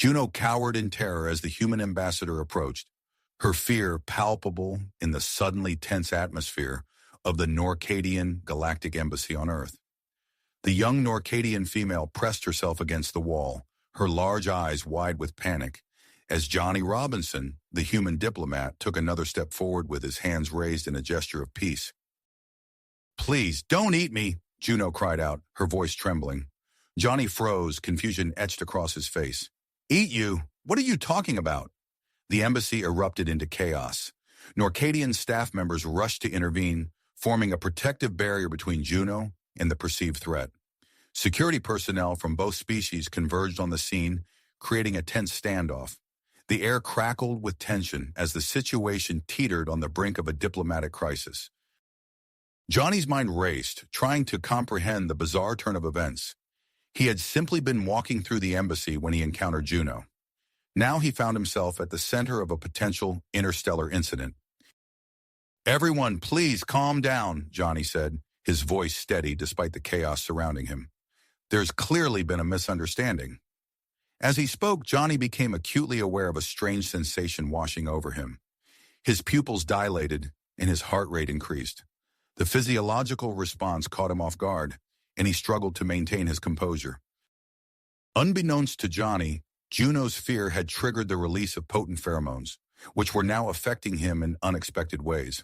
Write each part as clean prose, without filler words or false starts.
Juno cowered in terror as the human ambassador approached, her fear palpable in the suddenly tense atmosphere of the Norcadian Galactic Embassy on Earth. The young Norcadian female pressed herself against the wall, her large eyes wide with panic, as Johnny Robinson, the human diplomat, took another step forward with his hands raised in a gesture of peace. "Please, don't eat me," Juno cried out, her voice trembling. Johnny froze, confusion etched across his face. "Eat you? What are you talking about?" The embassy erupted into chaos. Norcadian staff members rushed to intervene, forming a protective barrier between Juno and the perceived threat. Security personnel from both species converged on the scene, creating a tense standoff. The air crackled with tension as the situation teetered on the brink of a diplomatic crisis. Johnny's mind raced, trying to comprehend the bizarre turn of events. He had simply been walking through the embassy when he encountered Juno. Now he found himself at the center of a potential interstellar incident. "Everyone, please calm down," Johnny said, his voice steady despite the chaos surrounding him. "There's clearly been a misunderstanding." As he spoke, Johnny became acutely aware of a strange sensation washing over him. His pupils dilated and his heart rate increased. The physiological response caught him off guard, and he struggled to maintain his composure. Unbeknownst to Johnny, Juno's fear had triggered the release of potent pheromones, which were now affecting him in unexpected ways.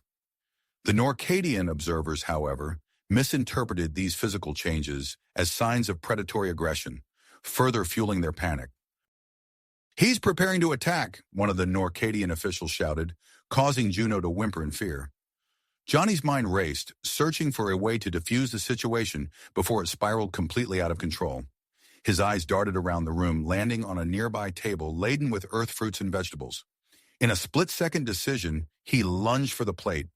The Norcadian observers, however, misinterpreted these physical changes as signs of predatory aggression, further fueling their panic. "He's preparing to attack," one of the Norcadian officials shouted, causing Juno to whimper in fear. Johnny's mind raced, searching for a way to defuse the situation before it spiraled completely out of control. His eyes darted around the room, landing on a nearby table laden with earth fruits and vegetables. In a split-second decision, he lunged for the plate.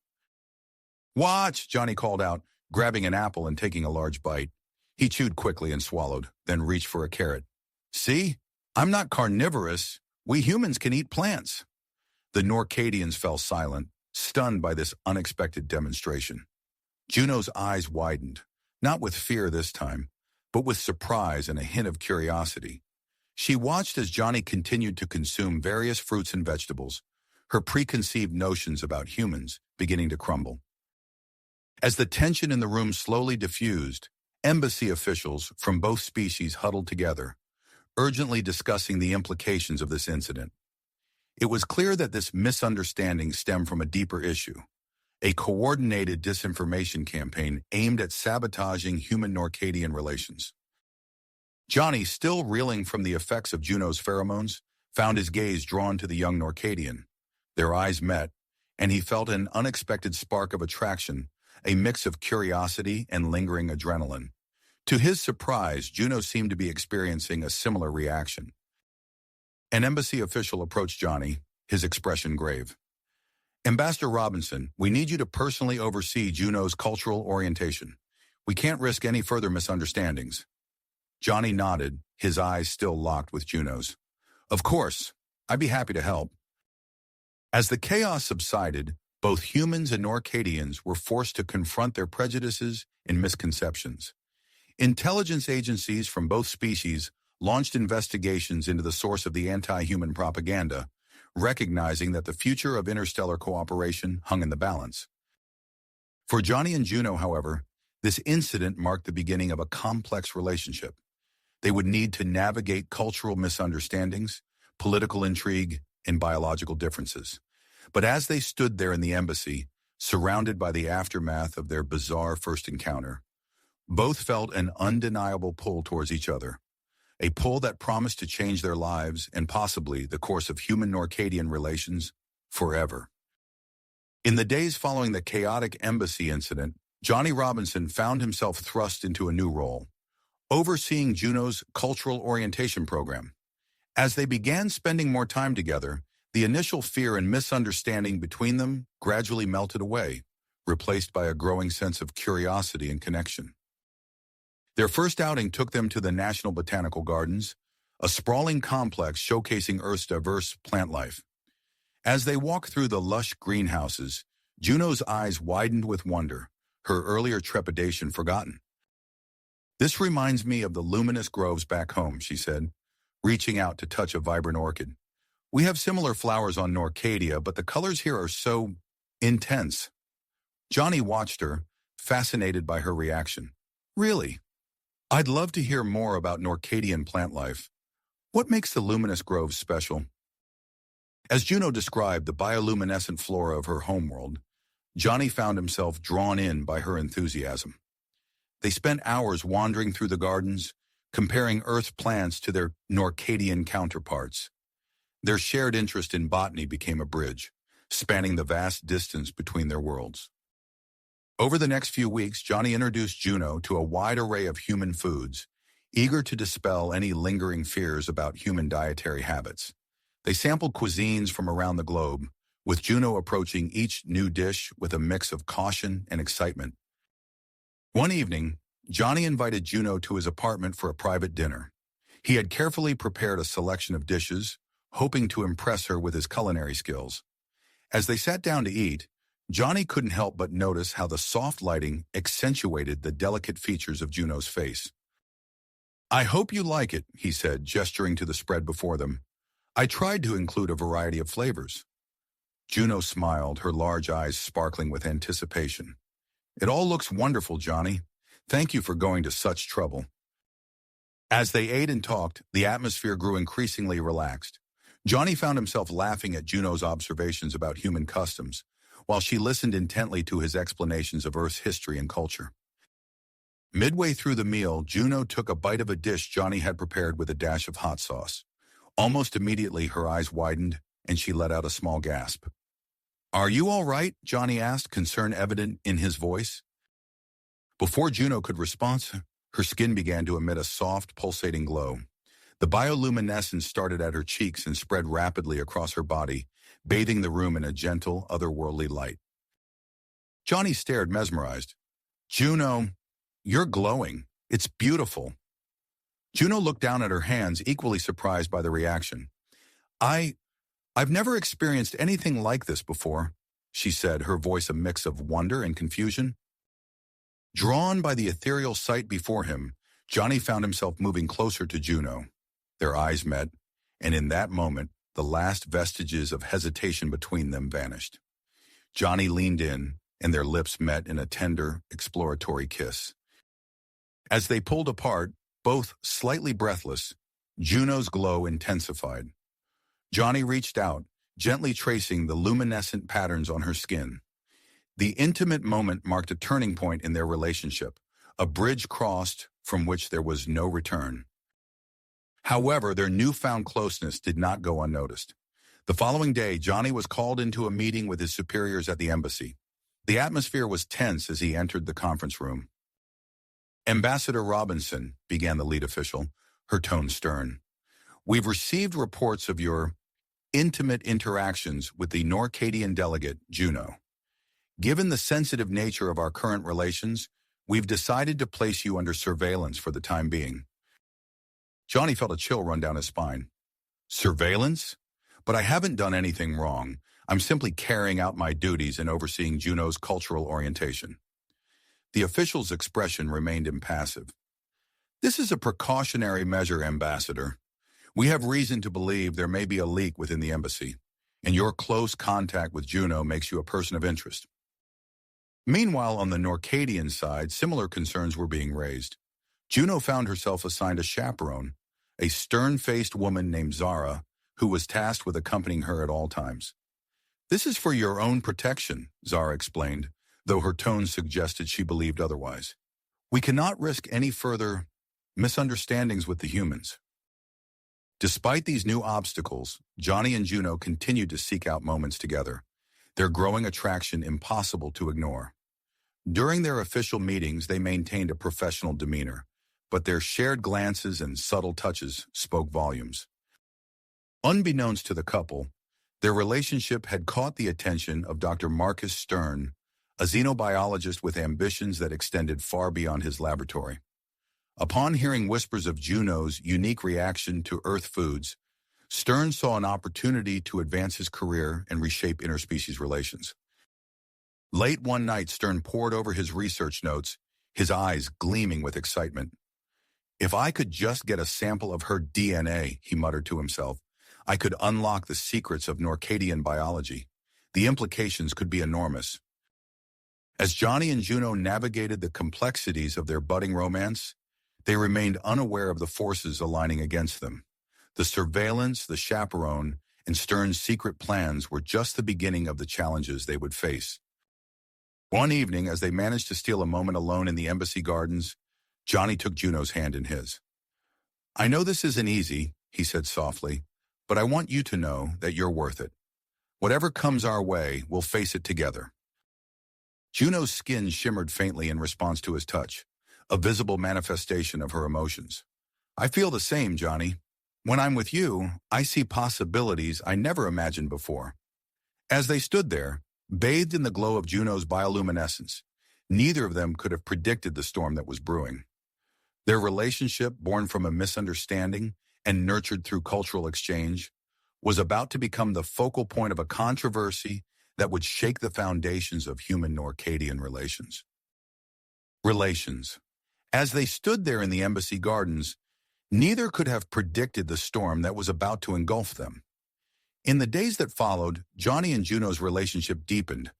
"Watch!" Johnny called out, grabbing an apple and taking a large bite. He chewed quickly and swallowed, then reached for a carrot. "See? I'm not carnivorous. We humans can eat plants." The Norcadians fell silent, stunned by this unexpected demonstration. Juno's eyes widened, not with fear this time, but with surprise and a hint of curiosity. She watched as Johnny continued to consume various fruits and vegetables, her preconceived notions about humans beginning to crumble. As the tension in the room slowly diffused, embassy officials from both species huddled together, urgently discussing the implications of this incident. It was clear that this misunderstanding stemmed from a deeper issue, a coordinated disinformation campaign aimed at sabotaging human-Norcadian relations. Johnny, still reeling from the effects of Juno's pheromones, found his gaze drawn to the young Norcadian. Their eyes met, and he felt an unexpected spark of attraction, a mix of curiosity and lingering adrenaline. To his surprise, Juno seemed to be experiencing a similar reaction. An embassy official approached Johnny, his expression grave. "Ambassador Robinson, we need you to personally oversee Juno's cultural orientation. We can't risk any further misunderstandings." Johnny nodded, his eyes still locked with Juno's. "Of course, I'd be happy to help." As the chaos subsided, both humans and Norcadians were forced to confront their prejudices and misconceptions. Intelligence agencies from both species launched investigations into the source of the anti-human propaganda, recognizing that the future of interstellar cooperation hung in the balance. For Johnny and Juno, however, this incident marked the beginning of a complex relationship. They would need to navigate cultural misunderstandings, political intrigue, and biological differences. But as they stood there in the embassy, surrounded by the aftermath of their bizarre first encounter, both felt an undeniable pull towards each other, a pull that promised to change their lives and possibly the course of human-Norcadian relations forever. In the days following the chaotic embassy incident, Johnny Robinson found himself thrust into a new role, overseeing Juno's cultural orientation program. As they began spending more time together, the initial fear and misunderstanding between them gradually melted away, replaced by a growing sense of curiosity and connection. Their first outing took them to the National Botanical Gardens, a sprawling complex showcasing Earth's diverse plant life. As they walked through the lush greenhouses, Juno's eyes widened with wonder, her earlier trepidation forgotten. "This reminds me of the luminous groves back home," she said, reaching out to touch a vibrant orchid. We have similar flowers on Norcadia, but the colors here are so intense. Johnny watched her, fascinated by her reaction. Really? I'd love to hear more about Norcadian plant life. What makes the luminous groves special? As Juno described the bioluminescent flora of her homeworld, Johnny found himself drawn in by her enthusiasm. They spent hours wandering through the gardens, comparing Earth plants to their Norcadian counterparts. Their shared interest in botany became a bridge, spanning the vast distance between their worlds. Over the next few weeks, Johnny introduced Juno to a wide array of human foods, eager to dispel any lingering fears about human dietary habits. They sampled cuisines from around the globe, with Juno approaching each new dish with a mix of caution and excitement. One evening, Johnny invited Juno to his apartment for a private dinner. He had carefully prepared a selection of dishes, hoping to impress her with his culinary skills. As they sat down to eat, Johnny couldn't help but notice how the soft lighting accentuated the delicate features of Juno's face. "I hope you like it," he said, gesturing to the spread before them. "I tried to include a variety of flavors." Juno smiled, her large eyes sparkling with anticipation. "It all looks wonderful, Johnny. Thank you for going to such trouble." As they ate and talked, the atmosphere grew increasingly relaxed. Johnny found himself laughing at Juno's observations about human customs, while she listened intently to his explanations of Earth's history and culture. Midway through the meal, Juno took a bite of a dish Johnny had prepared with a dash of hot sauce. Almost immediately, her eyes widened, and she let out a small gasp. "Are you all right?" Johnny asked, concern evident in his voice. Before Juno could respond, her skin began to emit a soft, pulsating glow. The bioluminescence started at her cheeks and spread rapidly across her body, bathing the room in a gentle, otherworldly light. Johnny stared, mesmerized. "Juno, you're glowing. It's beautiful." Juno looked down at her hands, equally surprised by the reaction. I've never experienced anything like this before," she said, her voice a mix of wonder and confusion. Drawn by the ethereal sight before him, Johnny found himself moving closer to Juno. Their eyes met, and in that moment, the last vestiges of hesitation between them vanished. Johnny leaned in, and their lips met in a tender, exploratory kiss. As they pulled apart, both slightly breathless, Juno's glow intensified. Johnny reached out, gently tracing the luminescent patterns on her skin. The intimate moment marked a turning point in their relationship, a bridge crossed from which there was no return. However, their newfound closeness did not go unnoticed. The following day, Johnny was called into a meeting with his superiors at the embassy. The atmosphere was tense as he entered the conference room. "Ambassador Robinson," began the lead official, her tone stern, "we've received reports of your intimate interactions with the Norcadian delegate, Juno. Given the sensitive nature of our current relations, we've decided to place you under surveillance for the time being." Johnny felt a chill run down his spine. "Surveillance? But I haven't done anything wrong. I'm simply carrying out my duties and overseeing Juno's cultural orientation." The official's expression remained impassive. "This is a precautionary measure, Ambassador. We have reason to believe there may be a leak within the embassy, and your close contact with Juno makes you a person of interest." Meanwhile, on the Norcadian side, similar concerns were being raised. Juno found herself assigned a chaperone, a stern-faced woman named Zara, who was tasked with accompanying her at all times. "This is for your own protection," Zara explained, though her tone suggested she believed otherwise. "We cannot risk any further misunderstandings with the humans." Despite these new obstacles, Johnny and Juno continued to seek out moments together, their growing attraction impossible to ignore. During their official meetings, they maintained a professional demeanor, but their shared glances and subtle touches spoke volumes. Unbeknownst to the couple, their relationship had caught the attention of Dr. Marcus Stern, a xenobiologist with ambitions that extended far beyond his laboratory. Upon hearing whispers of Juno's unique reaction to Earth foods, Stern saw an opportunity to advance his career and reshape interspecies relations. Late one night, Stern pored over his research notes, his eyes gleaming with excitement. If I could just get a sample of her DNA, he muttered to himself, I could unlock the secrets of Norcadian biology. The implications could be enormous. As Johnny and Juno navigated the complexities of their budding romance, they remained unaware of the forces aligning against them. The surveillance, the chaperone, and Stern's secret plans were just the beginning of the challenges they would face. One evening, as they managed to steal a moment alone in the embassy gardens, Johnny took Juno's hand in his. I know this isn't easy, he said softly, but I want you to know that you're worth it. Whatever comes our way, we'll face it together. Juno's skin shimmered faintly in response to his touch, a visible manifestation of her emotions. I feel the same, Johnny. When I'm with you, I see possibilities I never imagined before. As they stood there, bathed in the glow of Juno's bioluminescence, neither of them could have predicted the storm that was brewing. Their relationship, born from a misunderstanding and nurtured through cultural exchange, was about to become the focal point of a controversy that would shake the foundations of human Norcadian relations. Relations. As they stood there in the embassy gardens, neither could have predicted the storm that was about to engulf them. In the days that followed, Johnny and Juno's relationship deepened,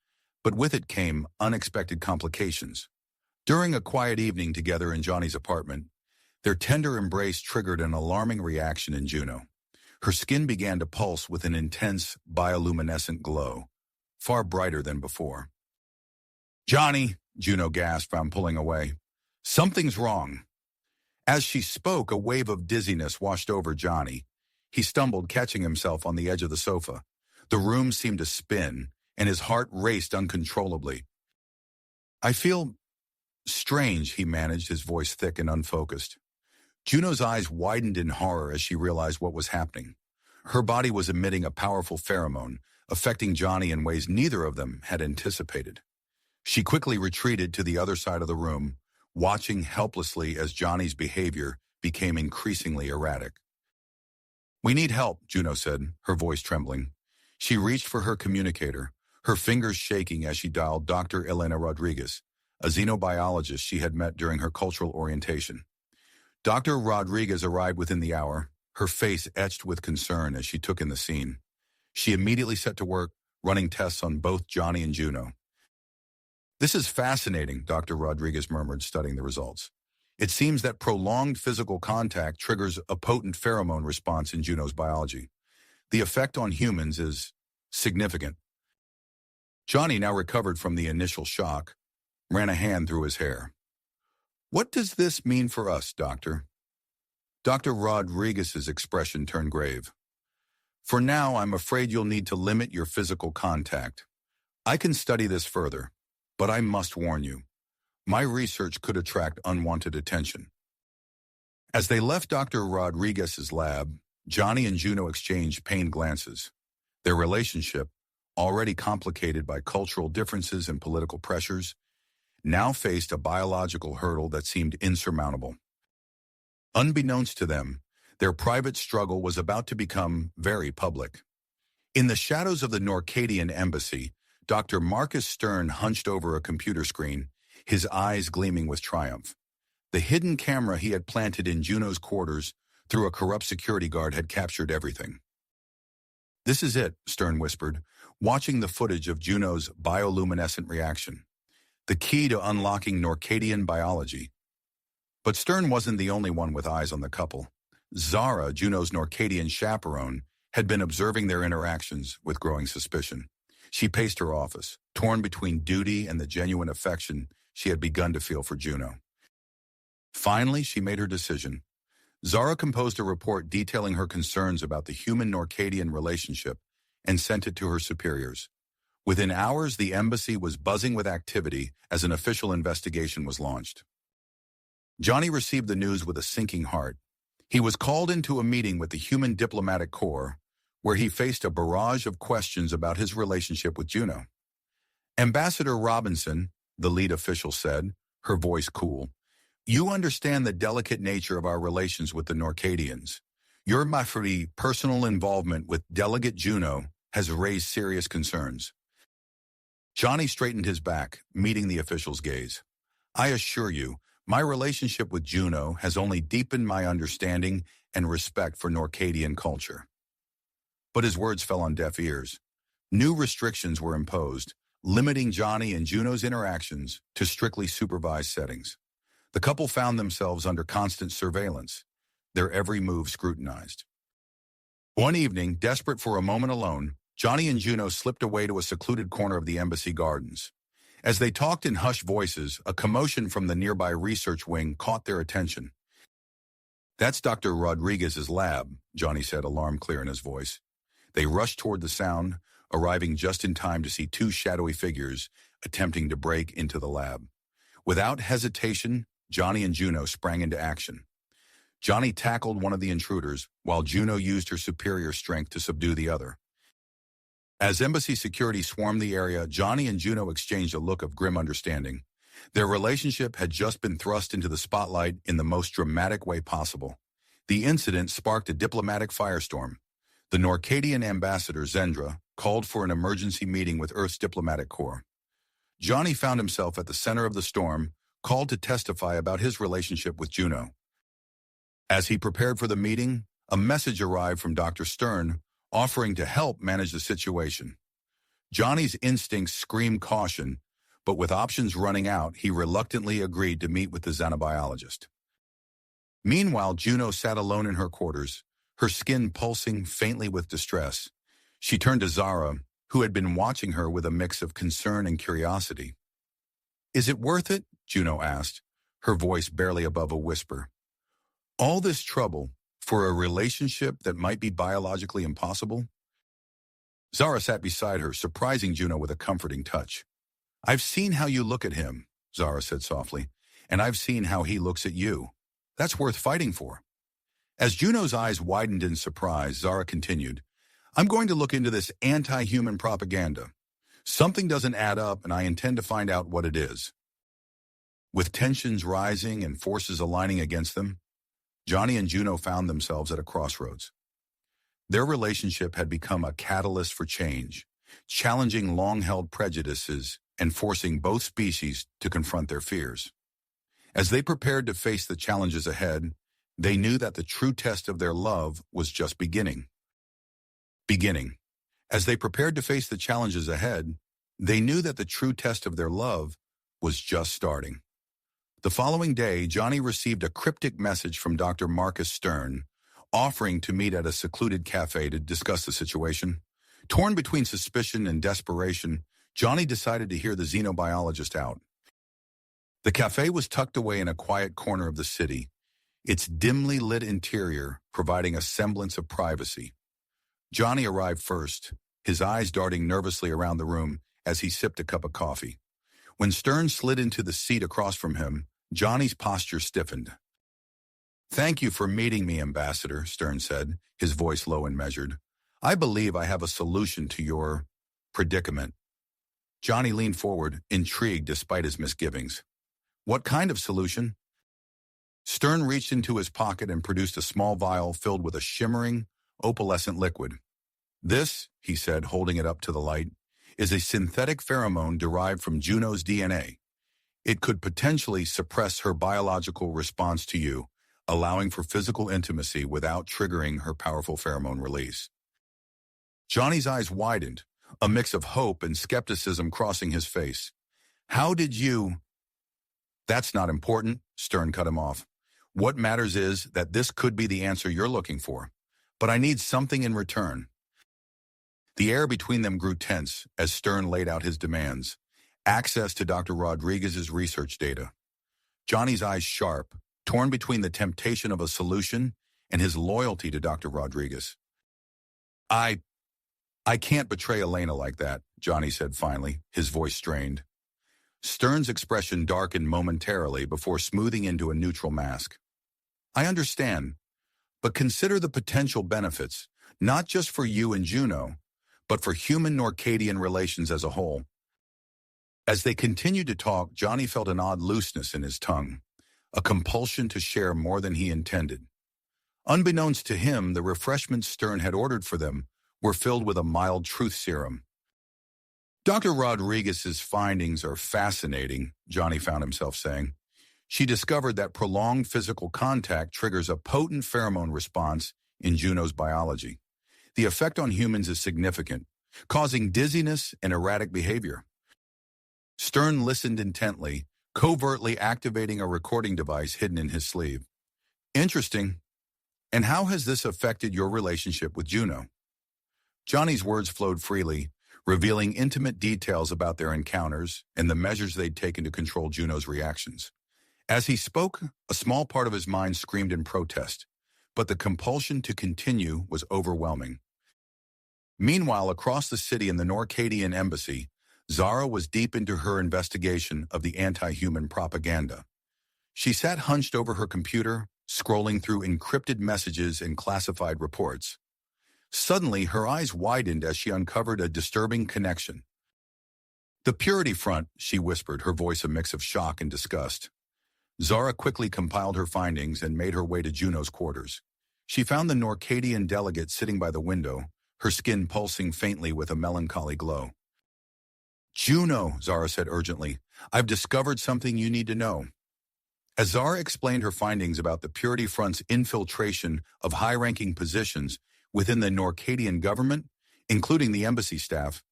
but with it came unexpected complications. During a quiet evening together in Johnny's apartment, their tender embrace triggered an alarming reaction in Juno. Her skin began to pulse with an intense bioluminescent glow, far brighter than before. Johnny, Juno gasped from pulling away. Something's wrong. As she spoke, a wave of dizziness washed over Johnny. He stumbled, catching himself on the edge of the sofa. The room seemed to spin, and his heart raced uncontrollably. I feel strange, he managed, his voice thick and unfocused. Juno's eyes widened in horror as she realized what was happening. Her body was emitting a powerful pheromone, affecting Johnny in ways neither of them had anticipated. She quickly retreated to the other side of the room, watching helplessly as Johnny's behavior became increasingly erratic. We need help, Juno said, her voice trembling. She reached for her communicator, her fingers shaking as she dialed Dr. Elena Rodriguez, a xenobiologist she had met during her cultural orientation. Dr. Rodriguez arrived within the hour, her face etched with concern as she took in the scene. She immediately set to work, running tests on both Johnny and Juno. This is fascinating, Dr. Rodriguez murmured, studying the results. It seems that prolonged physical contact triggers a potent pheromone response in Juno's biology. The effect on humans is significant. Johnny, now recovered from the initial shock, ran a hand through his hair. What does this mean for us, Doctor? Dr. Rodriguez's expression turned grave. For now, I'm afraid you'll need to limit your physical contact. I can study this further, but I must warn you. My research could attract unwanted attention. As they left Dr. Rodriguez's lab, Johnny and Juno exchanged pained glances. Their relationship, already complicated by cultural differences and political pressures, now faced a biological hurdle that seemed insurmountable. Unbeknownst to them, their private struggle was about to become very public. In the shadows of the Norcadian embassy, Dr. Marcus Stern hunched over a computer screen, his eyes gleaming with triumph. The hidden camera he had planted in Juno's quarters through a corrupt security guard had captured everything. This is it, Stern whispered, watching the footage of Juno's bioluminescent reaction. The key to unlocking Norcadian biology. But Stern wasn't the only one with eyes on the couple. Zara, Juno's Norcadian chaperone, had been observing their interactions with growing suspicion. She paced her office, torn between duty and the genuine affection she had begun to feel for Juno. Finally, she made her decision. Zara composed a report detailing her concerns about the human-Norcadian relationship and sent it to her superiors. Within hours, the embassy was buzzing with activity as an official investigation was launched. Johnny received the news with a sinking heart. He was called into a meeting with the Human Diplomatic Corps, where he faced a barrage of questions about his relationship with Juno. Ambassador Robinson, the lead official said, her voice cool, you understand the delicate nature of our relations with the Norcadians. Your personal involvement with Delegate Juno has raised serious concerns. Johnny straightened his back, meeting the official's gaze. I assure you, My relationship with Juno has only deepened my understanding and respect for Norcadian culture. But his words fell on deaf ears. New restrictions were imposed, limiting Johnny and Juno's interactions to strictly supervised settings. The couple found themselves under constant surveillance, their every move scrutinized. One evening, desperate for a moment alone, Johnny and Juno slipped away to a secluded corner of the embassy gardens. As they talked in hushed voices, a commotion from the nearby research wing caught their attention. "That's Dr. Rodriguez's lab," Johnny said, alarm clear in his voice. They rushed toward the sound, arriving just in time to see two shadowy figures attempting to break into the lab. Without hesitation, Johnny and Juno sprang into action. Johnny tackled one of the intruders, while Juno used her superior strength to subdue the other. As embassy security swarmed the area, Johnny and Juno exchanged a look of grim understanding. Their relationship had just been thrust into the spotlight in the most dramatic way possible. The incident sparked a diplomatic firestorm. The Norcadian ambassador, Zendra, called for an emergency meeting with Earth's diplomatic corps. Johnny found himself at the center of the storm, called to testify about his relationship with Juno. As he prepared for the meeting, a message arrived from Dr. Stern, offering to help manage the situation. Johnny's instincts screamed caution, but with options running out, he reluctantly agreed to meet with the xenobiologist. Meanwhile, Juno sat alone in her quarters, her skin pulsing faintly with distress. She turned to Zara, who had been watching her with a mix of concern and curiosity. "Is it worth it?" Juno asked, her voice barely above a whisper. "All this trouble for a relationship that might be biologically impossible?" Zara sat beside her, surprising Juno with a comforting touch. "I've seen how you look at him," Zara said softly, "and I've seen how he looks at you. That's worth fighting for." As Juno's eyes widened in surprise, Zara continued, "I'm going to look into this anti-human propaganda. Something doesn't add up, and I intend to find out what it is." With tensions rising and forces aligning against them, Johnny and Juno found themselves at a crossroads. Their relationship had become a catalyst for change, challenging long-held prejudices and forcing both species to confront their fears. As they prepared to face the challenges ahead, they knew that the true test of their love was just beginning. As they prepared to face the challenges ahead, they knew that the true test of their love was just starting. The following day, Johnny received a cryptic message from Dr. Marcus Stern, offering to meet at a secluded cafe to discuss the situation. Torn between suspicion and desperation, Johnny decided to hear the xenobiologist out. The cafe was tucked away in a quiet corner of the city, its dimly lit interior providing a semblance of privacy. Johnny arrived first, his eyes darting nervously around the room as he sipped a cup of coffee. When Stern slid into the seat across from him, Johnny's posture stiffened. "Thank you for meeting me, Ambassador," Stern said, his voice low and measured. "I believe I have a solution to your predicament." Johnny leaned forward, intrigued despite his misgivings. "What kind of solution?" Stern reached into his pocket and produced a small vial filled with a shimmering, opalescent liquid. "This," he said, holding it up to the light, "is a synthetic pheromone derived from Juno's DNA. It could potentially suppress her biological response to you, allowing for physical intimacy without triggering her powerful pheromone release." Johnny's eyes widened, a mix of hope and skepticism crossing his face. "How did you—" "That's not important," Stern cut him off. "What matters is that this could be the answer you're looking for. But I need something in return." The air between them grew tense as Stern laid out his demands. Access to Dr. Rodriguez's research data. Johnny's eyes sharp, torn between the temptation of a solution and his loyalty to Dr. Rodriguez. I can't betray Elena like that," Johnny said finally, his voice strained. Stern's expression darkened momentarily before smoothing into a neutral mask. "I understand, but consider the potential benefits, not just for you and Juno, but for human Norcadian relations as a whole." As they continued to talk, Johnny felt an odd looseness in his tongue, a compulsion to share more than he intended. Unbeknownst to him, the refreshments Stern had ordered for them were filled with a mild truth serum. "Dr. Rodriguez's findings are fascinating," Johnny found himself saying. She discovered that prolonged physical contact triggers a potent pheromone response in Juno's biology. The effect on humans is significant, causing dizziness and erratic behavior. Stern listened intently, covertly activating a recording device hidden in his sleeve. Interesting. And how has this affected your relationship with Juno? Johnny's words flowed freely, revealing intimate details about their encounters and the measures they'd taken to control Juno's reactions. As he spoke, a small part of his mind screamed in protest, but the compulsion to continue was overwhelming. Meanwhile, across the city in the Norcadian embassy, Zara was deep into her investigation of the anti-human propaganda. She sat hunched over her computer, scrolling through encrypted messages and classified reports. Suddenly, her eyes widened as she uncovered a disturbing connection. "The Purity Front," she whispered, her voice a mix of shock and disgust. Zara quickly compiled her findings and made her way to Juno's quarters. She found the Norcadian delegate sitting by the window, her skin pulsing faintly with a melancholy glow. "Juno," Zara said urgently, "I've discovered something you need to know." As Zara explained her findings about the Purity Front's infiltration of high-ranking positions within the Norcadian government, including the embassy staff,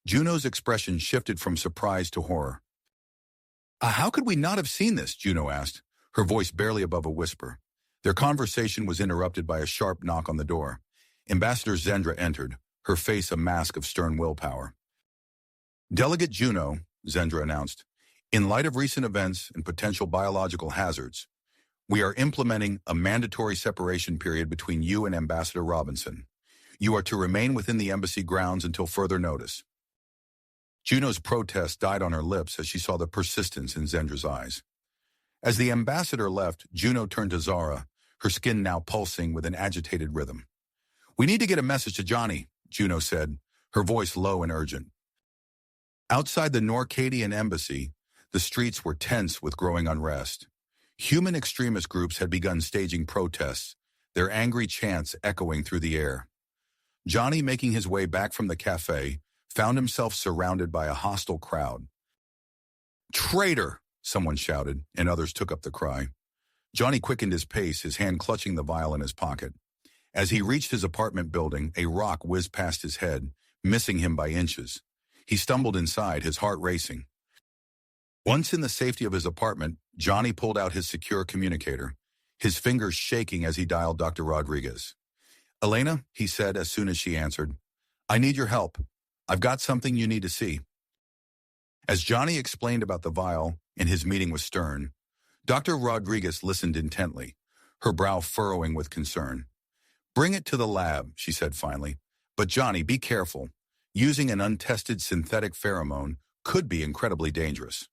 Juno's expression shifted from surprise to horror. How could we not have seen this?" Juno asked, her voice barely above a whisper. Their conversation was interrupted by a sharp knock on the door. Ambassador Zendra entered, her face a mask of stern willpower. "Delegate Juno," Zendra announced, "in light of recent events and potential biological hazards, we are implementing a mandatory separation period between you and Ambassador Robinson. You are to remain within the embassy grounds until further notice." Juno's protest died on her lips as she saw the persistence in Zendra's eyes. As the ambassador left, Juno turned to Zara, her skin now pulsing with an agitated rhythm. "We need to get a message to Johnny," Juno said, her voice low and urgent. Outside the Norcadian embassy, the streets were tense with growing unrest. Human extremist groups had begun staging protests, their angry chants echoing through the air. Johnny, making his way back from the cafe, found himself surrounded by a hostile crowd. "Traitor!" someone shouted, and others took up the cry. Johnny quickened his pace, his hand clutching the vial in his pocket. As he reached his apartment building, a rock whizzed past his head, missing him by inches. He stumbled inside, his heart racing. Once in the safety of his apartment, Johnny pulled out his secure communicator, his fingers shaking as he dialed Dr. Rodriguez. "Elena," he said as soon as she answered, "I need your help. I've got something you need to see." As Johnny explained about the vial and his meeting with Stern, Dr. Rodriguez listened intently, her brow furrowing with concern. "Bring it to the lab," she said finally. "But Johnny, be careful. Using an untested synthetic pheromone could be incredibly dangerous."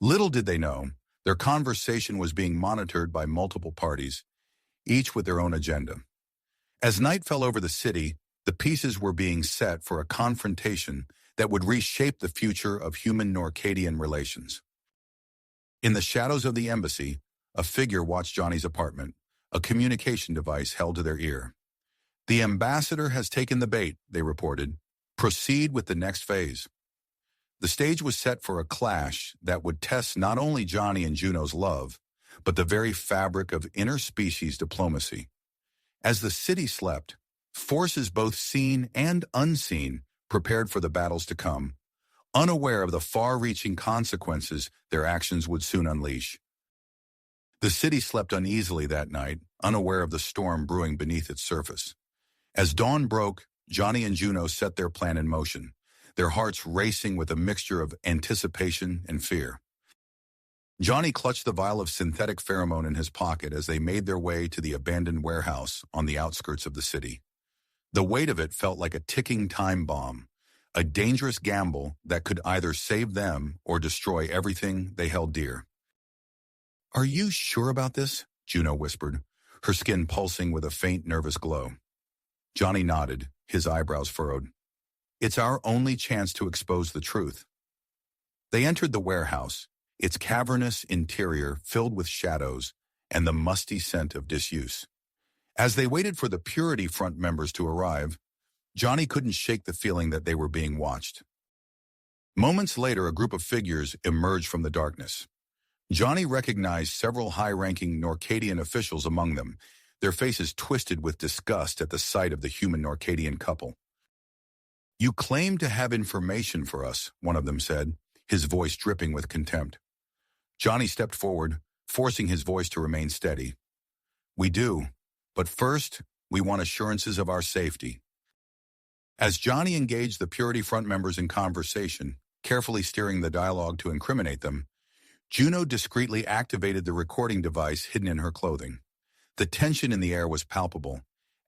Little did they know, their conversation was being monitored by multiple parties, each with their own agenda. As night fell over the city, the pieces were being set for a confrontation that would reshape the future of human-Norcadian relations. In the shadows of the embassy, a figure watched Johnny's apartment, a communication device held to their ear. "The ambassador has taken the bait," they reported. "Proceed with the next phase." The stage was set for a clash that would test not only Johnny and Juno's love, but the very fabric of interspecies diplomacy. As the city slept, forces both seen and unseen prepared for the battles to come, unaware of the far-reaching consequences their actions would soon unleash. The city slept uneasily that night, unaware of the storm brewing beneath its surface. As dawn broke, Johnny and Juno set their plan in motion, their hearts racing with a mixture of anticipation and fear. Johnny clutched the vial of synthetic pheromone in his pocket as they made their way to the abandoned warehouse on the outskirts of the city. The weight of it felt like a ticking time bomb, a dangerous gamble that could either save them or destroy everything they held dear. "Are you sure about this?" Juno whispered, her skin pulsing with a faint nervous glow. Johnny nodded, his eyebrows furrowed. "It's our only chance to expose the truth." They entered the warehouse, its cavernous interior filled with shadows and the musty scent of disuse. As they waited for the Purity Front members to arrive, Johnny couldn't shake the feeling that they were being watched. Moments later, a group of figures emerged from the darkness. Johnny recognized several high-ranking Norcadian officials among them, their faces twisted with disgust at the sight of the human Norcadian couple. "You claim to have information for us," one of them said, his voice dripping with contempt. Johnny stepped forward, forcing his voice to remain steady. "We do, but first, we want assurances of our safety." As Johnny engaged the Purity Front members in conversation, carefully steering the dialogue to incriminate them, Juno discreetly activated the recording device hidden in her clothing. The tension in the air was palpable,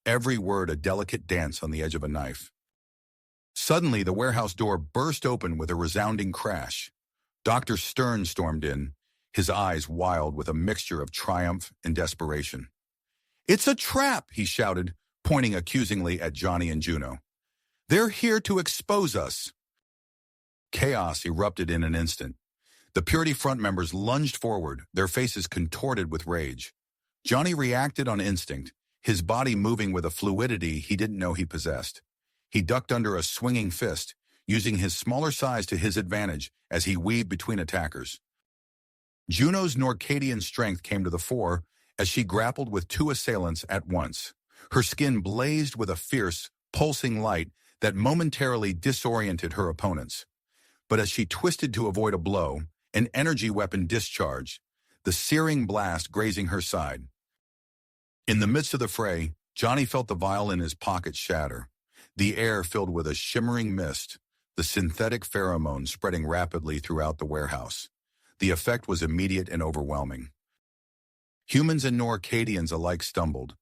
every word a delicate dance on the edge of a knife. Suddenly, the warehouse door burst open with a resounding crash. Dr. Stern stormed in, his eyes wild with a mixture of triumph and desperation. "It's a trap," he shouted, pointing accusingly at Johnny and Juno. "They're here to expose us." Chaos erupted in an instant. The Purity Front members lunged forward, their faces contorted with rage. Johnny reacted on instinct, his body moving with a fluidity he didn't know he possessed. He ducked under a swinging fist, using his smaller size to his advantage as he weaved between attackers. Juno's Norcadian strength came to the fore as she grappled with two assailants at once. Her skin blazed with a fierce, pulsing light that momentarily disoriented her opponents. But as she twisted to avoid a blow, an energy weapon discharged, the searing blast grazing her side. In the midst of the fray, Johnny felt the vial in his pocket shatter. The air filled with a shimmering mist, the synthetic pheromone spreading rapidly throughout the warehouse. The effect was immediate and overwhelming. Humans and Norcadians alike stumbled,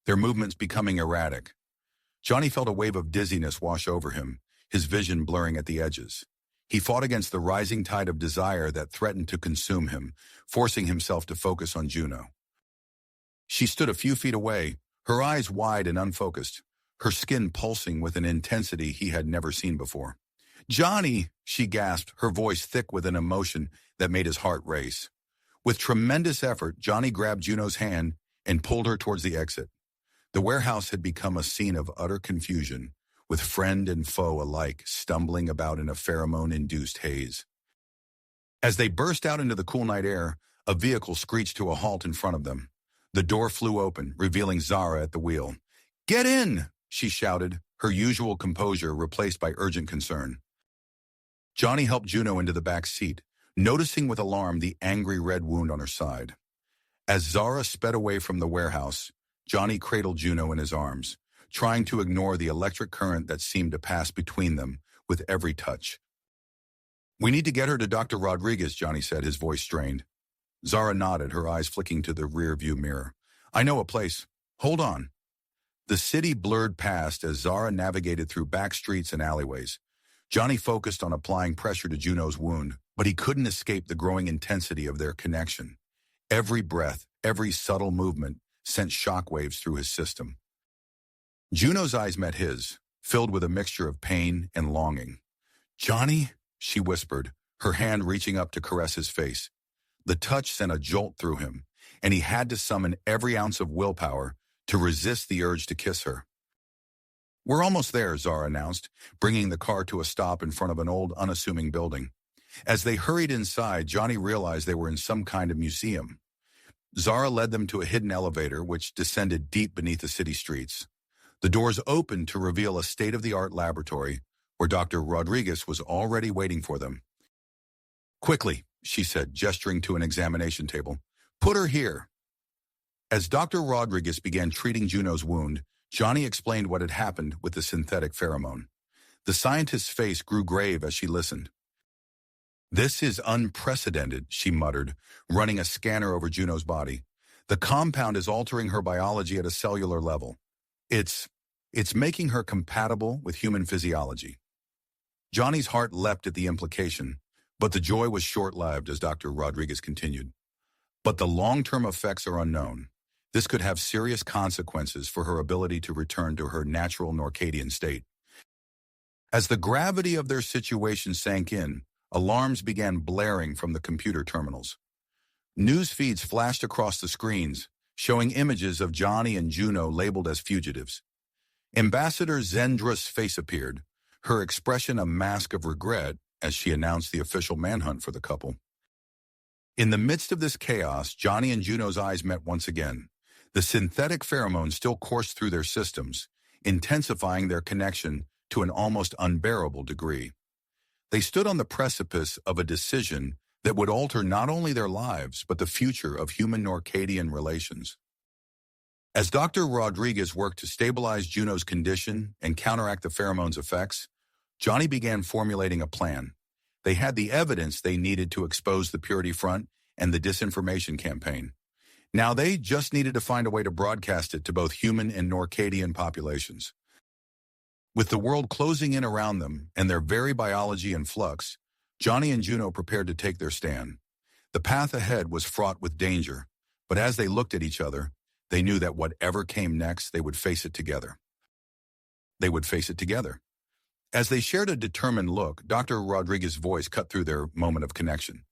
their movements becoming erratic. Johnny felt a wave of dizziness wash over him, his vision blurring at the edges. He fought against the rising tide of desire that threatened to consume him, forcing himself to focus on Juno. She stood a few feet away, her eyes wide and unfocused, her skin pulsing with an intensity he had never seen before. "Johnny," she gasped, her voice thick with an emotion that made his heart race. With tremendous effort, Johnny grabbed Juno's hand and pulled her towards the exit. The warehouse had become a scene of utter confusion, with friend and foe alike stumbling about in a pheromone-induced haze. As they burst out into the cool night air, a vehicle screeched to a halt in front of them. The door flew open, revealing Zara at the wheel. "Get in!" she shouted, her usual composure replaced by urgent concern. Johnny helped Juno into the back seat, noticing with alarm the angry red wound on her side. As Zara sped away from the warehouse, Johnny cradled Juno in his arms, trying to ignore the electric current that seemed to pass between them with every touch. "We need to get her to Dr. Rodriguez," Johnny said, his voice strained. Zara nodded, her eyes flicking to the rear-view mirror. "I know a place. Hold on." The city blurred past as Zara navigated through back streets and alleyways. Johnny focused on applying pressure to Juno's wound, but he couldn't escape the growing intensity of their connection. Every breath, every subtle movement sent shockwaves through his system. Juno's eyes met his, filled with a mixture of pain and longing. "Johnny," she whispered, her hand reaching up to caress his face. The touch sent a jolt through him, and he had to summon every ounce of willpower to resist the urge to kiss her. "We're almost there," Zara announced, bringing the car to a stop in front of an old, unassuming building. As they hurried inside, Johnny realized they were in some kind of museum. Zara led them to a hidden elevator which descended deep beneath the city streets. The doors opened to reveal a state-of-the-art laboratory where Dr. Rodriguez was already waiting for them. "Quickly," she said, gesturing to an examination table. "Put her here." As Dr. Rodriguez began treating Juno's wound, Johnny explained what had happened with the synthetic pheromone. The scientist's face grew grave as she listened. "This is unprecedented," she muttered, running a scanner over Juno's body. "The compound is altering her biology at a cellular level. It's making her compatible with human physiology." Johnny's heart leapt at the implication, but the joy was short-lived as Dr. Rodriguez continued. "But the long-term effects are unknown. This could have serious consequences for her ability to return to her natural Norcadian state." As the gravity of their situation sank in, alarms began blaring from the computer terminals. News feeds flashed across the screens, showing images of Johnny and Juno labeled as fugitives. Ambassador Zendra's face appeared, her expression a mask of regret as she announced the official manhunt for the couple. In the midst of this chaos, Johnny and Juno's eyes met once again. The synthetic pheromones still coursed through their systems, intensifying their connection to an almost unbearable degree. They stood on the precipice of a decision that would alter not only their lives, but the future of human-Norcadian relations. As Dr. Rodriguez worked to stabilize Juno's condition and counteract the pheromones' effects, Johnny began formulating a plan. They had the evidence they needed to expose the Purity Front and the disinformation campaign. Now they just needed to find a way to broadcast it to both human and Norcadian populations. With the world closing in around them and their very biology in flux, Johnny and Juno prepared to take their stand. The path ahead was fraught with danger, but as they looked at each other, they knew that whatever came next, they would face it together. They would face it together. As they shared a determined look, Dr. Rodriguez's voice cut through their moment of connection.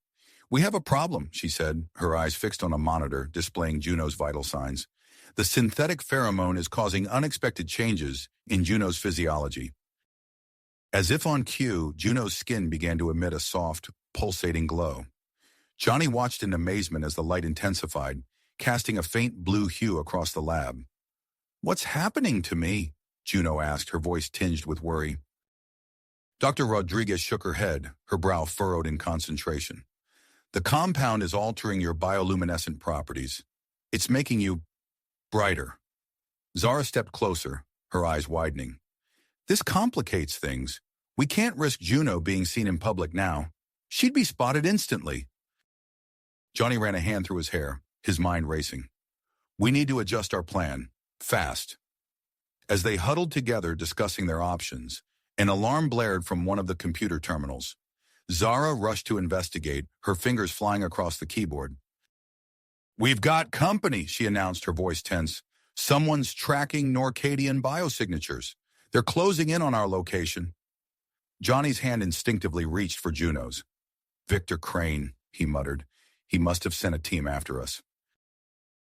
"We have a problem," she said, her eyes fixed on a monitor displaying Juno's vital signs. "The synthetic pheromone is causing unexpected changes in Juno's physiology." As if on cue, Juno's skin began to emit a soft, pulsating glow. Johnny watched in amazement as the light intensified, casting a faint blue hue across the lab. "What's happening to me?" Juno asked, her voice tinged with worry. Dr. Rodriguez shook her head, her brow furrowed in concentration. "The compound is altering your bioluminescent properties. It's making you brighter." Zara stepped closer, her eyes widening. "This complicates things. We can't risk Juno being seen in public now. She'd be spotted instantly." Johnny ran a hand through his hair, his mind racing. "We need to adjust our plan, fast." As they huddled together discussing their options, an alarm blared from one of the computer terminals. Zara rushed to investigate, her fingers flying across the keyboard. "We've got company," she announced, her voice tense. "Someone's tracking Norcadian biosignatures. They're closing in on our location." Johnny's hand instinctively reached for Juno's. "Victor Crane," he muttered. "He must have sent a team after us."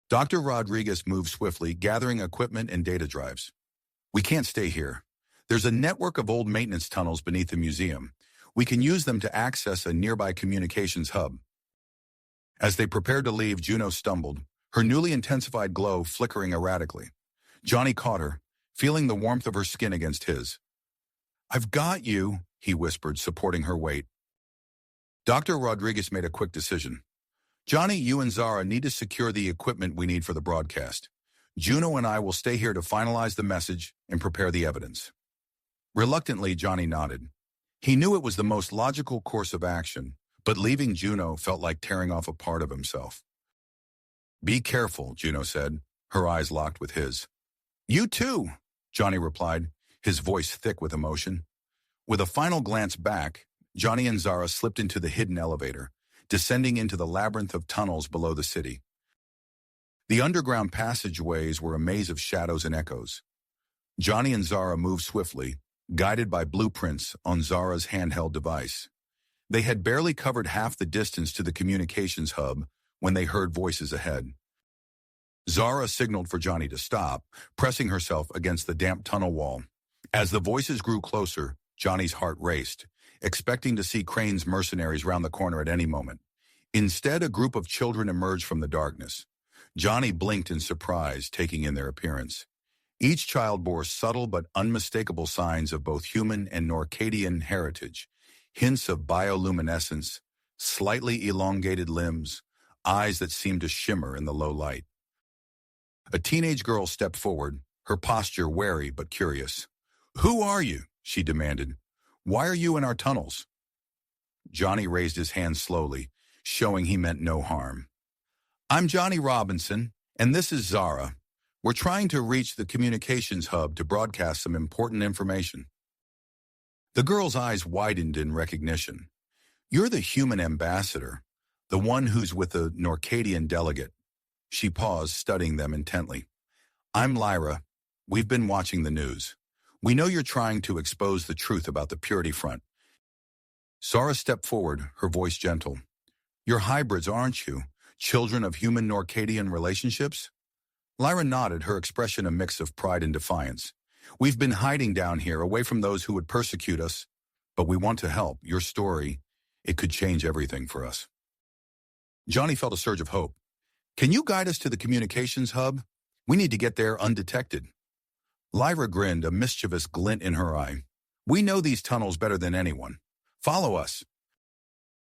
Dr. Rodriguez moved swiftly, gathering equipment and data drives. "We can't stay here. There's a network of old maintenance tunnels beneath the museum. We can use them to access a nearby communications hub." As they prepared to leave, Juno stumbled, her newly intensified glow flickering erratically. Johnny caught her, feeling the warmth of her skin against his. "I've got you," he whispered, supporting her weight. Dr. Rodriguez made a quick decision. "Johnny, you and Zara need to secure the equipment we need for the broadcast. Juno and I will stay here to finalize the message and prepare the evidence." Reluctantly, Johnny nodded. He knew it was the most logical course of action, but leaving Juno felt like tearing off a part of himself. "Be careful," Juno said, her eyes locked with his. "You too," Johnny replied, his voice thick with emotion. With a final glance back, Johnny and Zara slipped into the hidden elevator, descending into the labyrinth of tunnels below the city. The underground passageways were a maze of shadows and echoes. Johnny and Zara moved swiftly, guided by blueprints on Zara's handheld device. They had barely covered half the distance to the communications hub when they heard voices ahead. Zara signaled for Johnny to stop, pressing herself against the damp tunnel wall. As the voices grew closer, Johnny's heart raced, expecting to see Crane's mercenaries round the corner at any moment. Instead, a group of children emerged from the darkness. Johnny blinked in surprise, taking in their appearance. Each child bore subtle but unmistakable signs of both human and Norcadian heritage, hints of bioluminescence, slightly elongated limbs, eyes that seemed to shimmer in the low light. A teenage girl stepped forward, her posture wary but curious. "Who are you?" she demanded. "Why are you in our tunnels?" Johnny raised his hand slowly, showing he meant no harm. "I'm Johnny Robinson, and this is Zara. We're trying to reach the communications hub to broadcast some important information." The girl's eyes widened in recognition. "You're the human ambassador, the one who's with the Norcadian delegate." She paused, studying them intently. "I'm Lyra. We've been watching the news. We know you're trying to expose the truth about the Purity Front." Zara stepped forward, her voice gentle. "You're hybrids, aren't you? Children of human Norcadian relationships?" Lyra nodded, her expression a mix of pride and defiance. "We've been hiding down here, away from those who would persecute us, but we want to help. Your story, it could change everything for us." Johnny felt a surge of hope. Can you guide us to the communications hub? We need to get there undetected. Lyra grinned, a mischievous glint in her eye. We know these tunnels better than anyone. Follow us.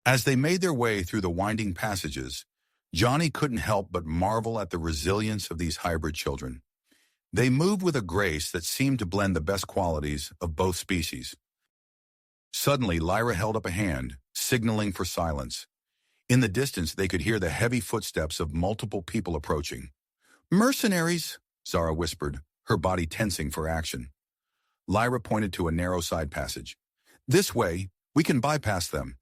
As they made their way through the winding passages, Johnny couldn't help but marvel at the resilience of these hybrid children. They moved with a grace that seemed to blend the best qualities of both species. Suddenly, Lyra held up a hand, signaling for silence. In the distance, they could hear the heavy footsteps of multiple people approaching. Mercenaries, Zara whispered, her body tensing for action. Lyra pointed to a narrow side passage. This way, we can bypass them.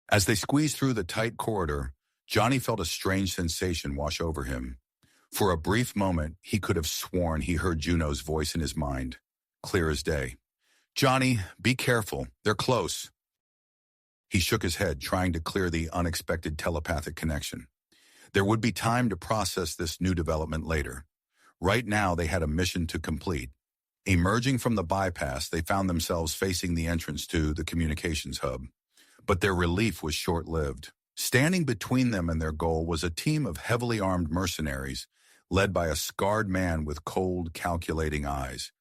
As they squeezed through the tight corridor, Johnny felt a strange sensation wash over him. For a brief moment, he could have sworn he heard Juno's voice in his mind, clear as day. Johnny, be careful. They're close. He shook his head, trying to clear the unexpected telepathic connection. There would be time to process this new development later. Right now, they had a mission to complete. Emerging from the bypass, they found themselves facing the entrance to the communications hub. But their relief was short-lived. Standing between them and their goal was a team of heavily armed mercenaries, led by a scarred man with cold, calculating eyes.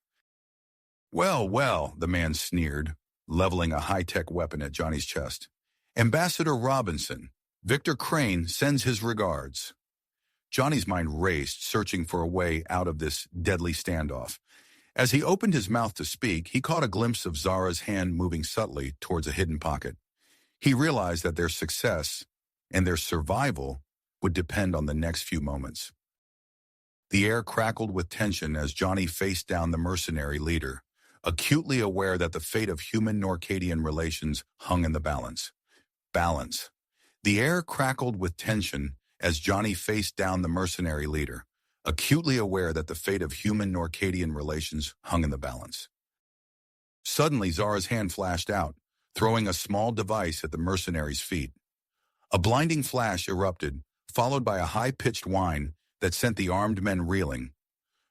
Well, well, the man sneered, leveling a high-tech weapon at Johnny's chest. Ambassador Robinson, Victor Crane sends his regards. Johnny's mind raced, searching for a way out of this deadly standoff. As he opened his mouth to speak, he caught a glimpse of Zara's hand moving subtly towards a hidden pocket. He realized that their success and their survival would depend on the next few moments. The air crackled with tension as Johnny faced down the mercenary leader, acutely aware that the fate of human-Norcadian relations hung in the balance. Balance. The air crackled with tension as Johnny faced down the mercenary leader, acutely aware that the fate of human-Norcadian relations hung in the balance. Suddenly, Zara's hand flashed out, throwing a small device at the mercenary's feet. A blinding flash erupted, followed by a high-pitched whine that sent the armed men reeling.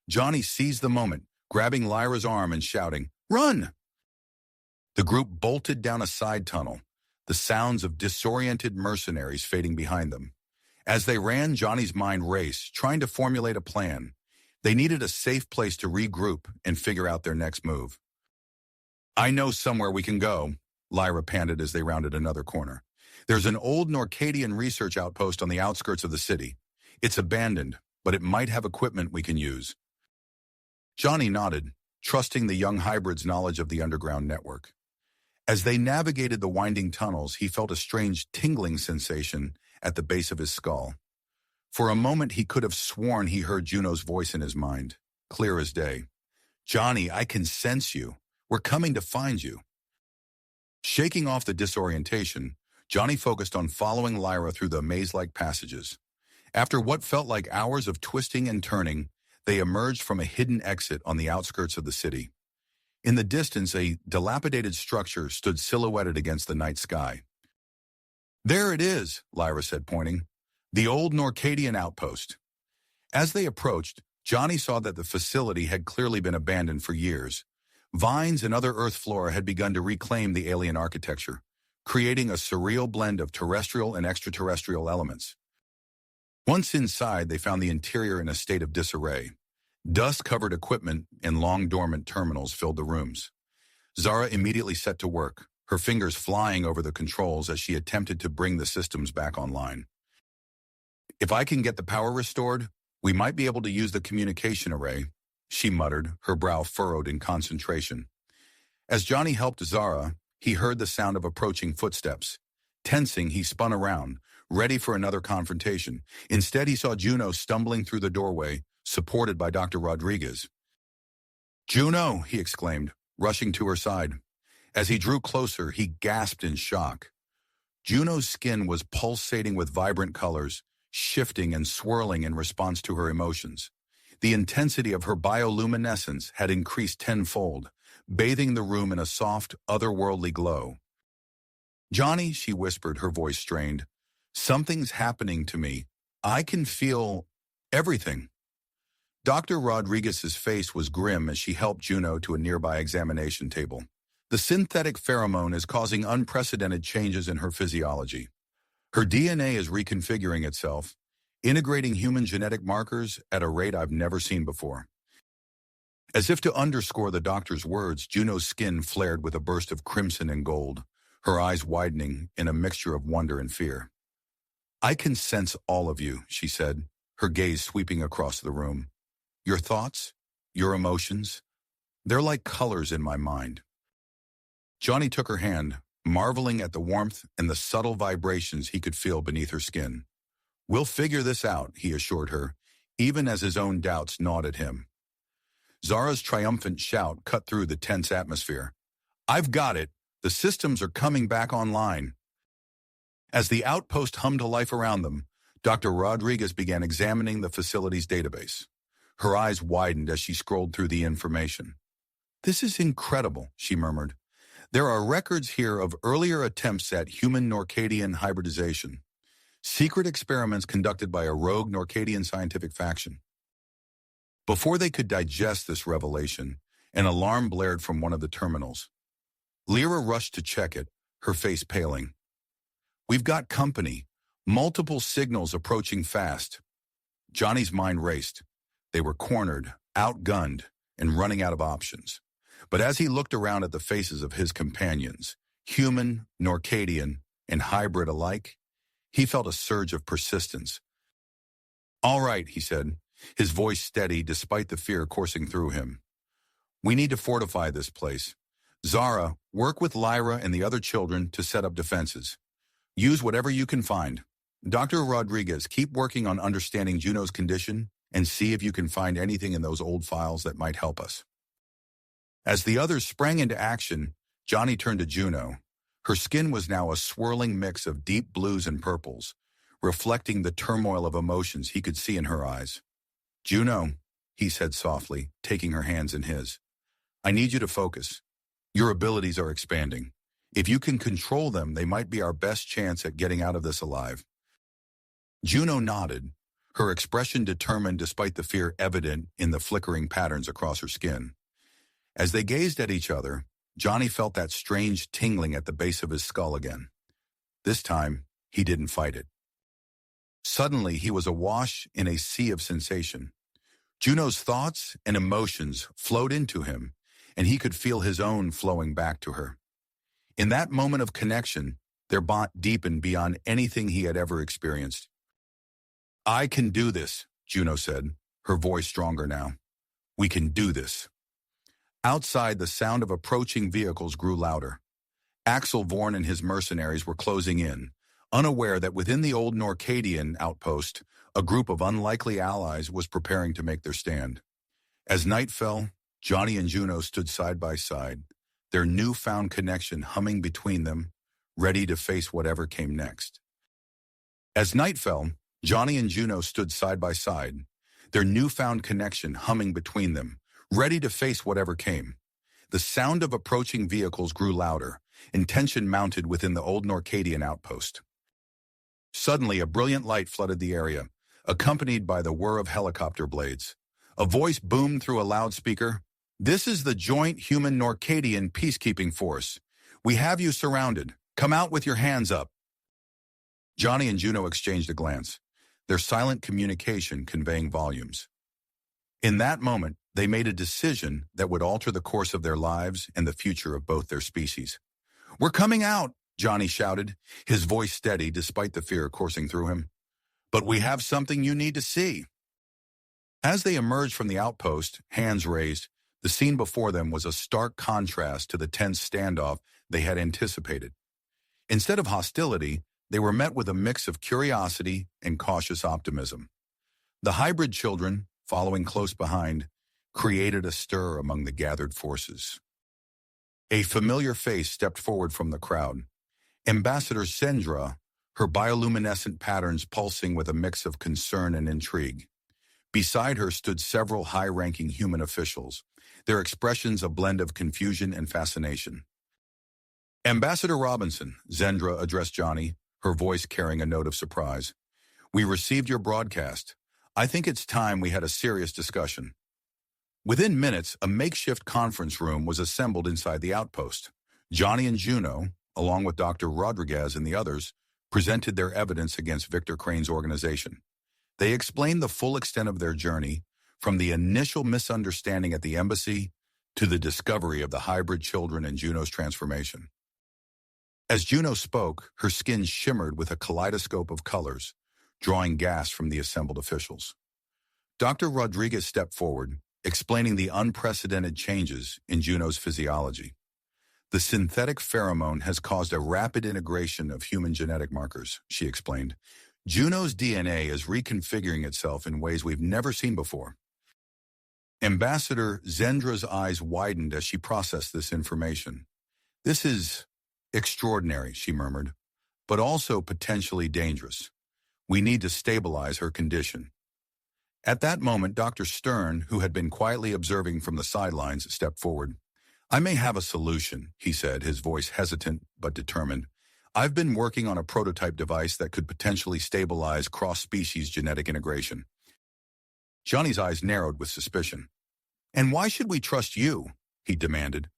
Johnny seized the moment, grabbing Lyra's arm and shouting, "Run!" The group bolted down a side tunnel, the sounds of disoriented mercenaries fading behind them. As they ran, Johnny's mind raced, trying to formulate a plan. They needed a safe place to regroup and figure out their next move. I know somewhere we can go, Lyra panted as they rounded another corner. There's an old Norcadian research outpost on the outskirts of the city. It's abandoned, but it might have equipment we can use. Johnny nodded, trusting the young hybrid's knowledge of the underground network. As they navigated the winding tunnels, he felt a strange tingling sensation at the base of his skull. For a moment, he could have sworn he heard Juno's voice in his mind, clear as day. Johnny, I can sense you. We're coming to find you. Shaking off the disorientation, Johnny focused on following Lyra through the maze-like passages. After what felt like hours of twisting and turning, they emerged from a hidden exit on the outskirts of the city. In the distance, a dilapidated structure stood silhouetted against the night sky. There it is, Lyra said, pointing. The old Norcadian outpost. As they approached, Johnny saw that the facility had clearly been abandoned for years. Vines and other earth flora had begun to reclaim the alien architecture, creating a surreal blend of terrestrial and extraterrestrial elements. Once inside, they found the interior in a state of disarray. Dust-covered equipment and long-dormant terminals filled the rooms. Zara immediately set to work, her fingers flying over the controls as she attempted to bring the systems back online. If I can get the power restored, we might be able to use the communication array, she muttered, her brow furrowed in concentration. As Johnny helped Zara, he heard the sound of approaching footsteps. Tensing, he spun around, ready for another confrontation. Instead, he saw Juno stumbling through the doorway, supported by Dr. Rodriguez. Juno, he exclaimed, rushing to her side. As he drew closer, he gasped in shock. Juno's skin was pulsating with vibrant colors, shifting and swirling in response to her emotions. The intensity of her bioluminescence had increased tenfold, bathing the room in a soft, otherworldly glow. Johnny, she whispered, her voice strained. Something's happening to me. I can feel everything. Dr. Rodriguez's face was grim as she helped Juno to a nearby examination table. The synthetic pheromone is causing unprecedented changes in her physiology. Her DNA is reconfiguring itself, integrating human genetic markers at a rate I've never seen before. As if to underscore the doctor's words, Juno's skin flared with a burst of crimson and gold, her eyes widening in a mixture of wonder and fear. "I can sense all of you," she said, her gaze sweeping across the room. "Your thoughts, your emotions, they're like colors in my mind." Johnny took her hand, marveling at the warmth and the subtle vibrations he could feel beneath her skin. "We'll figure this out," he assured her, even as his own doubts gnawed at him. Zara's triumphant shout cut through the tense atmosphere. "I've got it! The systems are coming back online." As the outpost hummed to life around them, Dr. Rodriguez began examining the facility's database. Her eyes widened as she scrolled through the information. "This is incredible," she murmured. "There are records here of earlier attempts at human Norcadian hybridization. Secret experiments conducted by a rogue Norcadian scientific faction." Before they could digest this revelation, an alarm blared from one of the terminals. Lyra rushed to check it, her face paling. "We've got company. Multiple signals approaching fast." Johnny's mind raced. They were cornered, outgunned, and running out of options. But as he looked around at the faces of his companions, human, Norcadian, and hybrid alike, he felt a surge of persistence. "All right," he said, his voice steady despite the fear coursing through him. "We need to fortify this place. Zara, work with Lyra and the other children to set up defenses. Use whatever you can find. Dr. Rodriguez, keep working on understanding Juno's condition and see if you can find anything in those old files that might help us." As the others sprang into action, Johnny turned to Juno. Her skin was now a swirling mix of deep blues and purples, reflecting the turmoil of emotions he could see in her eyes. "Juno," he said softly, taking her hands in his, "I need you to focus. Your abilities are expanding. If you can control them, they might be our best chance at getting out of this alive." Juno nodded, her expression determined despite the fear evident in the flickering patterns across her skin. As they gazed at each other, Johnny felt that strange tingling at the base of his skull again. This time, he didn't fight it. Suddenly, he was awash in a sea of sensation. Juno's thoughts and emotions flowed into him, and he could feel his own flowing back to her. In that moment of connection, their bond deepened beyond anything he had ever experienced. "I can do this," Juno said, her voice stronger now. "We can do this." Outside, the sound of approaching vehicles grew louder. Axel Vorn and his mercenaries were closing in, unaware that within the old Norcadian outpost, a group of unlikely allies was preparing to make their stand. As night fell, Johnny and Juno stood side by side, their newfound connection humming between them, ready to face whatever came next. As night fell, Johnny and Juno stood side by side, their newfound connection humming between them, ready to face whatever came. The sound of approaching vehicles grew louder, and tension mounted within the old Norcadian outpost. Suddenly, a brilliant light flooded the area, accompanied by the whir of helicopter blades. A voice boomed through a loudspeaker. "This is the Joint Human Norcadian Peacekeeping Force. We have you surrounded. Come out with your hands up." Johnny and Juno exchanged a glance, their silent communication conveying volumes. In that moment, they made a decision that would alter the course of their lives and the future of both their species. "We're coming out," Johnny shouted, his voice steady despite the fear coursing through him. "But we have something you need to see." As they emerged from the outpost, hands raised, the scene before them was a stark contrast to the tense standoff they had anticipated. Instead of hostility, they were met with a mix of curiosity and cautious optimism. The hybrid children, following close behind, created a stir among the gathered forces. A familiar face stepped forward from the crowd. Ambassador Sendra, her bioluminescent patterns pulsing with a mix of concern and intrigue. Beside her stood several high-ranking human officials, their expressions a blend of confusion and fascination. "Ambassador Robinson," Zendra addressed Johnny, her voice carrying a note of surprise. "We received your broadcast. I think it's time we had a serious discussion." Within minutes, a makeshift conference room was assembled inside the outpost. Johnny and Juno, along with Dr. Rodriguez and the others, presented their evidence against Victor Crane's organization. They explained the full extent of their journey, from the initial misunderstanding at the embassy to the discovery of the hybrid children and Juno's transformation. As Juno spoke, her skin shimmered with a kaleidoscope of colors, drawing gasps from the assembled officials. Dr. Rodriguez stepped forward, explaining the unprecedented changes in Juno's physiology. The synthetic pheromone has caused a rapid integration of human genetic markers, she explained. Juno's DNA is reconfiguring itself in ways we've never seen before. Ambassador Zendra's eyes widened as she processed this information. This is extraordinary, she murmured, but also potentially dangerous. We need to stabilize her condition. At that moment, Dr. Stern, who had been quietly observing from the sidelines, stepped forward. I may have a solution, he said, his voice hesitant but determined. I've been working on a prototype device that could potentially stabilize cross-species genetic integration. Johnny's eyes narrowed with suspicion. And why should we trust you? He demanded.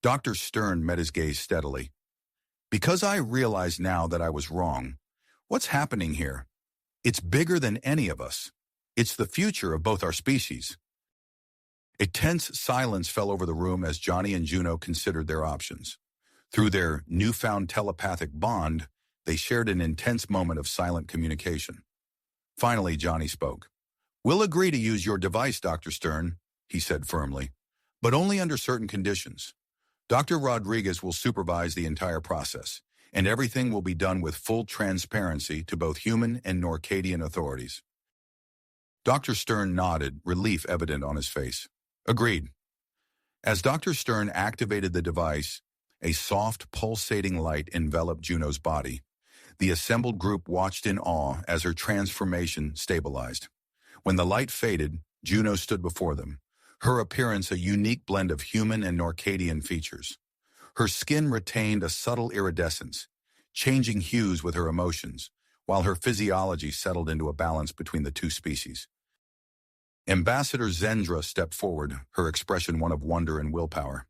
Dr. Stern met his gaze steadily. Because I realize now that I was wrong. What's happening here? It's bigger than any of us. It's the future of both our species. A tense silence fell over the room as Johnny and Juno considered their options. Through their newfound telepathic bond, they shared an intense moment of silent communication. Finally, Johnny spoke. We'll agree to use your device, Dr. Stern, he said firmly, but only under certain conditions. Dr. Rodriguez will supervise the entire process, and everything will be done with full transparency to both human and Norcadian authorities. Dr. Stern nodded, relief evident on his face. Agreed. As Dr. Stern activated the device, a soft, pulsating light enveloped Juno's body. The assembled group watched in awe as her transformation stabilized. When the light faded, Juno stood before them, her appearance a unique blend of human and Norcadian features. Her skin retained a subtle iridescence, changing hues with her emotions, while her physiology settled into a balance between the two species. Ambassador Zendra stepped forward, her expression one of wonder and willpower.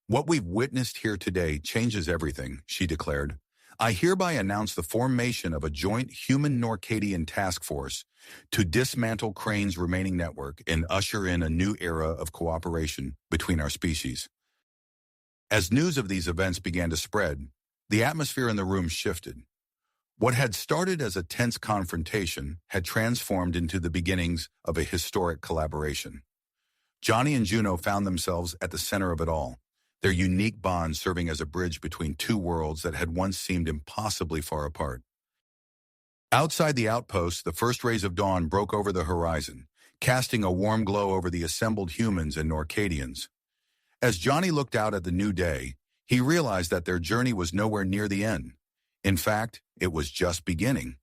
What we've witnessed here today changes everything, she declared. I hereby announce the formation of a joint human-Norcadian task force to dismantle Crane's remaining network and usher in a new era of cooperation between our species. As news of these events began to spread, the atmosphere in the room shifted. What had started as a tense confrontation had transformed into the beginnings of a historic collaboration. Johnny and Juno found themselves at the center of it all, their unique bond serving as a bridge between two worlds that had once seemed impossibly far apart. Outside the outpost, the first rays of dawn broke over the horizon, casting a warm glow over the assembled humans and Norcadians. As Johnny looked out at the new day, he realized that their journey was nowhere near the end. In fact, it was just beginning.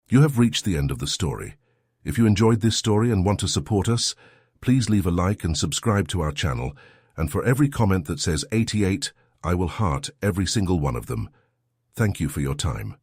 You have reached the end of the story. If you enjoyed this story and want to support us, please leave a like and subscribe to our channel. And for every comment that says 88, I will heart every single one of them. Thank you for your time.